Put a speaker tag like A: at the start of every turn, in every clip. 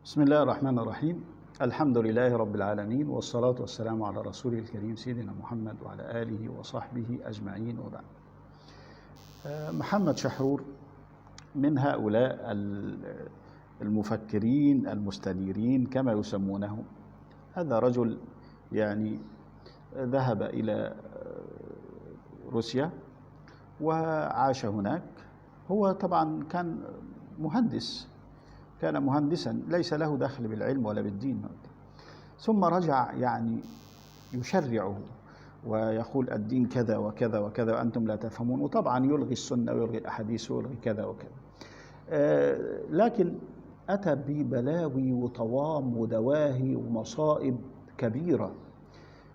A: بسم الله الرحمن الرحيم. الحمد لله رب العالمين، والصلاة والسلام على رسوله الكريم سيدنا محمد وعلى آله وصحبه أجمعين، وبعد. محمد شحرور من هؤلاء المفكرين المستنيرين كما يسمونهم. هذا رجل يعني ذهب إلى روسيا وعاش هناك. هو طبعا كان مهندسا ليس له دخل بالعلم ولا بالدين، ثم رجع يعني يشرعه ويقول الدين كذا وكذا وكذا وأنتم لا تفهمون، وطبعا يلغي السنة ويلغي الأحاديث ويلغي كذا وكذا. لكن أتى ببلاوي وطوام ودواهي ومصائب كبيرة.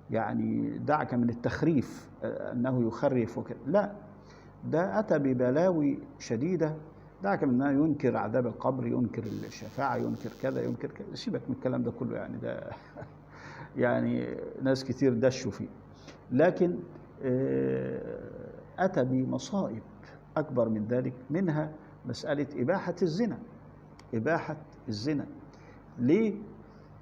A: يعني دعك من التخريف أنه يخرف وكذا، لا، ده أتى ببلاوي شديدة. دعك من أنه ينكر عذاب القبر، ينكر الشفاعة، ينكر كذا ينكر كذا. سيبك من الكلام ده كله، يعني ده يعني ناس كتير دشوا فيه. لكن أتى بمصائب أكبر من ذلك، منها مسألة إباحة الزنا. إباحة الزنا ليه؟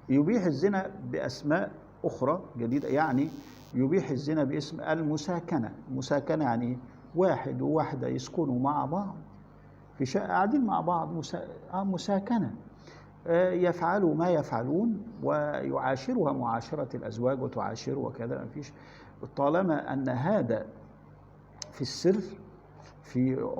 A: يبيح الزنا بأسماء أخرى جديدة، يعني يبيح الزنا باسم المساكنة. المساكنة يعني واحد وواحدة يسكنوا مع بعض في شقة، قاعدين مع بعض، مساكنة. يفعلوا ما يفعلون ويعاشرها معاشرة الأزواج وتعاشره وكذا، ما فيش، طالما أن هذا في السر في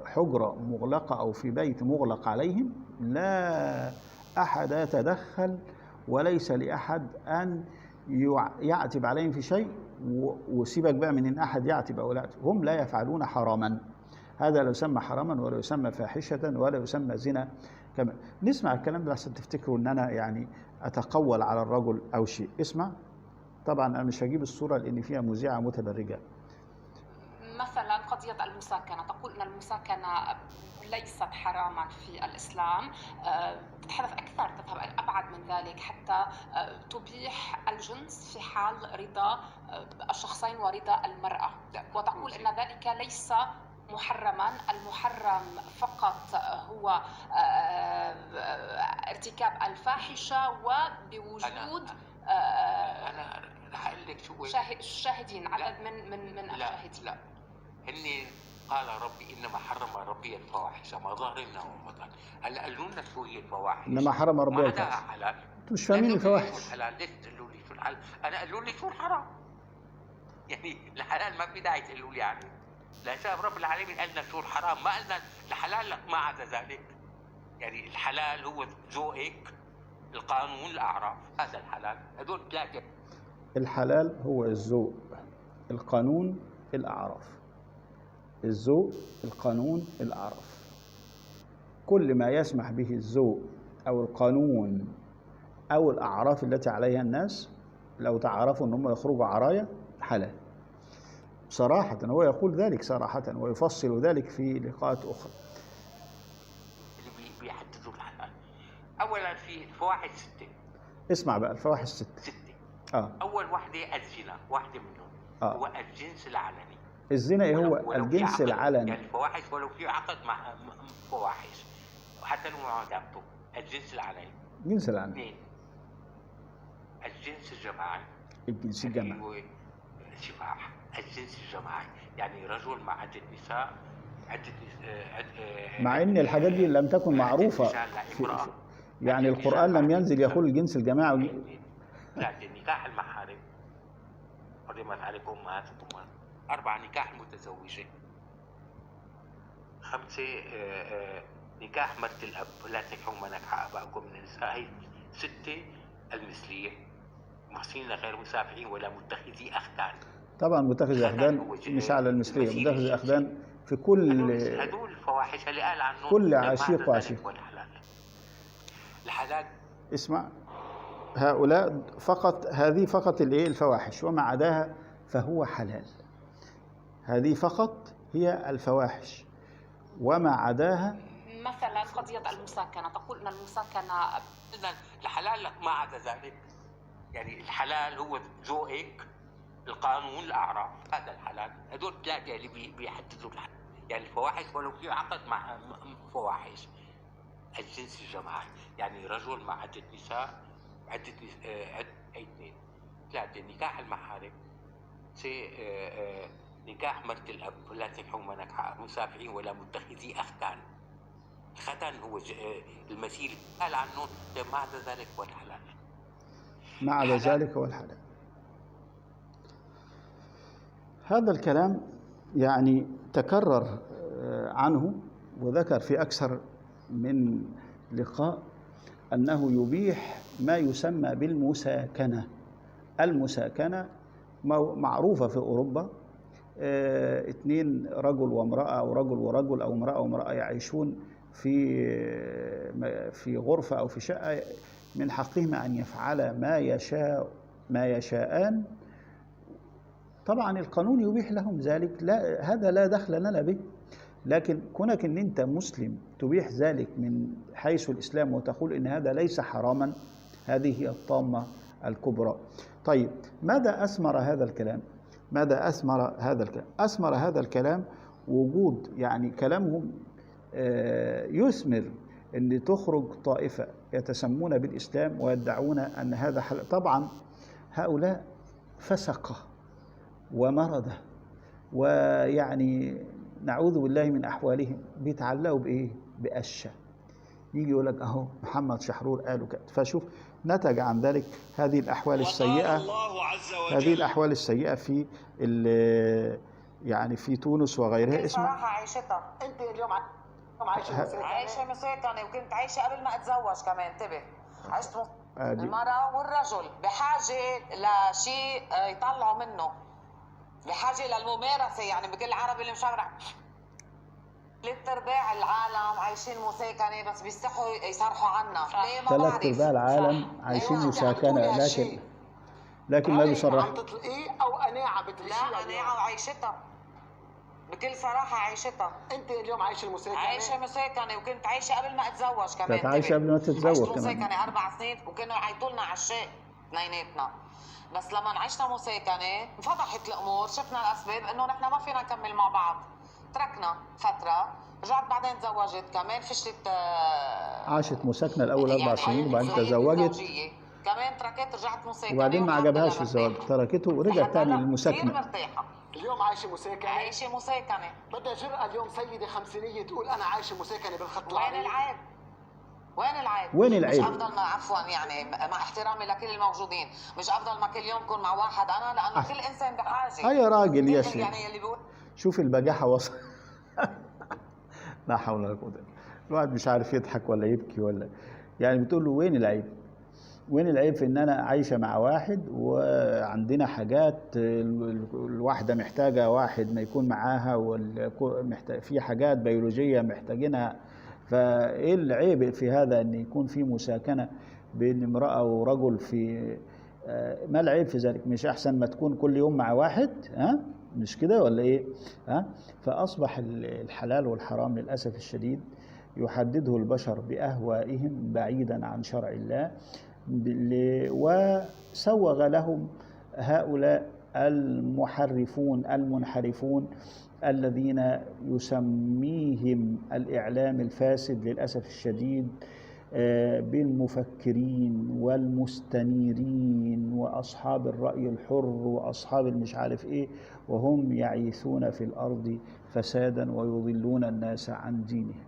A: حجرة مغلقة أو في بيت مغلق عليهم، لا أحد يتدخل وليس لأحد أن يعتب عليهم في شيء. وسيبك بقى من أن أحد يعتب أو لا يعتب، هم لا يفعلون حراما. هذا لا يسمى حراما ولا يسمى فاحشة ولا يسمى زنا. كما نسمع الكلام ده عشان تفتكروا ان انا يعني اتقول على الرجل او شيء. اسمع، طبعا انا مش هجيب الصورة لان فيها مذيعة متبرجة.
B: مثلا قضية المساكنة، تقول ان المساكنة ليست حراما في الإسلام. تتحدث أكثر، تذهب أبعد من ذلك، حتى تبيح الجنس في حال رضا الشخصين ورضا المرأة، وتقول أن ذلك ليس محرما. المحرم فقط هو ارتكاب الفاحشة وبوجود
C: أنا رح أقول لك شو
B: الشاهدين، عدد من الشاهدين.
C: لا، هني قال ربي إنما حرم ربي الفواحش ما ظهر منها وما بطن. هلا قالوا لنا شو هي الفواحش؟
A: انما حرم ربي
C: ما
A: الفواحش.
C: عداها حلال.
A: انتوا مش فاهمين الفواحش.
C: الحلال ليش تقولوا لي شو الحلال؟ أنا قالوا لي شو الحرام. يعني الحلال ما في داعي تقولوا لي يعني. لا شاف رب العالمين قال لنا شو الحرام، ما قلنا الحلال ما عدا ذلك. يعني الحلال هو ذوقك، القانون، الأعراف، هذا الحلال. هذول ثلاثة.
A: الحلال هو الذوق، القانون، الأعراف. الذوق، القانون، الأعراف. كل ما يسمح به الذوق أو القانون أو الأعراف التي عليها الناس، لو تعرفوا أنهم يخرجوا عرايا، حلال. صراحة هو يقول ذلك صراحة ويفصل ذلك في لقاءات أخرى.
C: اللي بيحددوا الحلال أولا في الفواحش 6.
A: اسمع بقى، الفواحش 6.
C: أول واحدة الزنا، واحدة منهم هو الجنس العلني.
A: الزنا إيه هو؟ الجنس العلني،
C: يعني الفواحش ولو في عقد مع فواحش، وحتى لو ما دامته الجنس العلني.
A: الجنس العلني.
C: 2 الجنس الجماعي.
A: الجنس الجماعي
C: هو سفاح. الجنس الجماعي يعني رجل مع عدة نساء،
A: مع ان الحاجات دي لم تكن معروفة يعني القرآن لم ينزل يقول الجنس الجماعي.
C: 3 نكاح المحارم، حرمت عليكم أمهاتكم. 4 نكاح المتزوجة. 5 نكاح مرت الأب، لا تنكحوا ما نكح آباؤكم من النساء. هي 6 المثلية، محسنين غير مسافحين ولا متخذي أخدان.
A: طبعا متخذ أخدان مش على المثلية، متخذ أخدان في كل
C: هدول الفواحش اللي قال عنهم
A: كل عشيق وعشيق.
C: الحلال
A: اسمع، هؤلاء فقط، هذه فقط الايه؟ الفواحش، وما عداها فهو حلال. هذه فقط هي الفواحش، وما عداها.
B: مثلا قضية المساكنة، تقول أن المساكنة
C: الحلال ما عدا ذلك. يعني الحلال هو ذوقك، القانون، الأعراف، هذا الحلال. هذول 3 اللي بيحددوا الحلال. يعني الفواحش ولو في عقد مع فواحش. الجنس الجماعي، يعني رجل مع عدة نساء، عدة اثنين، ثلاثة، نكاح المحارم، نكاح مرت الأب، ولا تنكحوا ما نكح مسافعين ولا متخذي أختان. الختان هو المثيل قال عنه ما عدا ذلك هو الحلال.
A: ما عدا ذلك هو الحلال. هذا الكلام يعني تكرر عنه وذكر في أكثر من لقاء أنه يبيح ما يسمى بالمساكنة. المساكنة معروفة في أوروبا، اثنين رجل وامرأة أو رجل ورجل أو امرأة وامرأة يعيشون في غرفة أو في شقة، من حقهما أن يفعلا ما يشاءان. طبعا القانون يبيح لهم ذلك، لا هذا لا دخل لنا به، لكن كونك ان انت مسلم تبيح ذلك من حيث الاسلام وتقول ان هذا ليس حراما، هذه هي الطامة الكبرى. طيب ماذا اثمر هذا الكلام؟ ماذا اثمر هذا الكلام؟ اثمر هذا الكلام وجود يعني كلامهم يثمر ان تخرج طائفة يتسمون بالاسلام ويدعون ان هذا حلال. طبعا هؤلاء فسقة ومردة، ويعني نعوذ بالله من أحوالهم، بيتعلقوا بإيه؟ بقشة. يجي يقول لك أهو محمد شحرور قالوا كده، فشوف نتج عن ذلك هذه الأحوال السيئة، هذه الأحوال السيئة في يعني في تونس وغيرها. اسمع
D: صراحة عيشتها أنت اليوم عايشة مساكنة، وكنت عايشة قبل ما أتزوج كمان. انتبه، عشت المرأة والرجل بحاجة لشيء يطلعوا منه، بحاجة للممارسة. يعني بكل عربي اللي مشابرع 3/4 العالم عايشين مساكنة، بس بيستحوا يصرحوا عنا. ليه ما بعرف.
A: 3/4 العالم عايشين مساكنة، لكن ما بيصرحوا.
D: عم تطلقيه أو قناعة بتعيشيها؟ لا، قناعة وعيشتها بكل صراحة. عيشتها أنت اليوم عايشة مساكنة؟ عايشة مساكنة، وكنت عايشة قبل ما أتزوج كمان.
A: كانت عايشة قبل ما تتزوج كمان.
D: مساكنة 4 سنين، وكانوا يعيطوا لنا عشاق اثنيناتنا. بس لما عشنا مساكنة انفضحت الأمور، شفنا الأسباب إنه نحن ما فينا نكمل مع بعض، تركنا فترة، رجعت بعدين تزوجت كمان، فشلت.
A: عاشت مساكنة الأول 4 سنين وبعدين تزوجت
D: كمان، تركت، رجعت مساكنة،
A: وبعدين ما عجبهاش الزواج، تركته ورجعت تاني للمساكنة.
D: مرتاحة. اليوم عايشة مساكنة؟ عايشة مساكنة. بدها جرأة اليوم سيدة خمسينية تقول أنا عايشة مساكنة بالخط العريض. وين العيب؟ وين العيب؟
A: وين العيب؟
D: مش أفضل ما، عفوا يعني مع احترامي لكل الموجودين، مش أفضل ما كل يوم كون مع واحد أنا؟ لأنه كل إنسان بحاجة.
A: يا راجل يا شيخ،
D: يعني اللي بيقول
A: شوف البجاحة وصل لا حول ولا قوة. الواحد مش عارف يضحك ولا يبكي ولا يعني. بتقول له وين العيب؟ وين العيب في ان انا عايشه مع واحد وعندنا حاجات الواحده محتاجه واحد ما يكون معاها، في حاجات بيولوجيه محتاجينها، فايه العيب في هذا ان يكون في مساكنه بين امراه ورجل؟ في ما العيب في ذلك؟ مش احسن ما تكون كل يوم مع واحد؟ مش كده ولا ايه؟ فاصبح الحلال والحرام للاسف الشديد يحدده البشر باهوائهم بعيدا عن شرع الله، وسوغ لهم هؤلاء المحرفون المنحرفون الذين يسميهم الإعلام الفاسد للأسف الشديد بالمفكرين والمستنيرين وأصحاب الرأي الحر وأصحاب المش عارف إيه، وهم يعيثون في الأرض فسادا ويضلون الناس عن دينهم.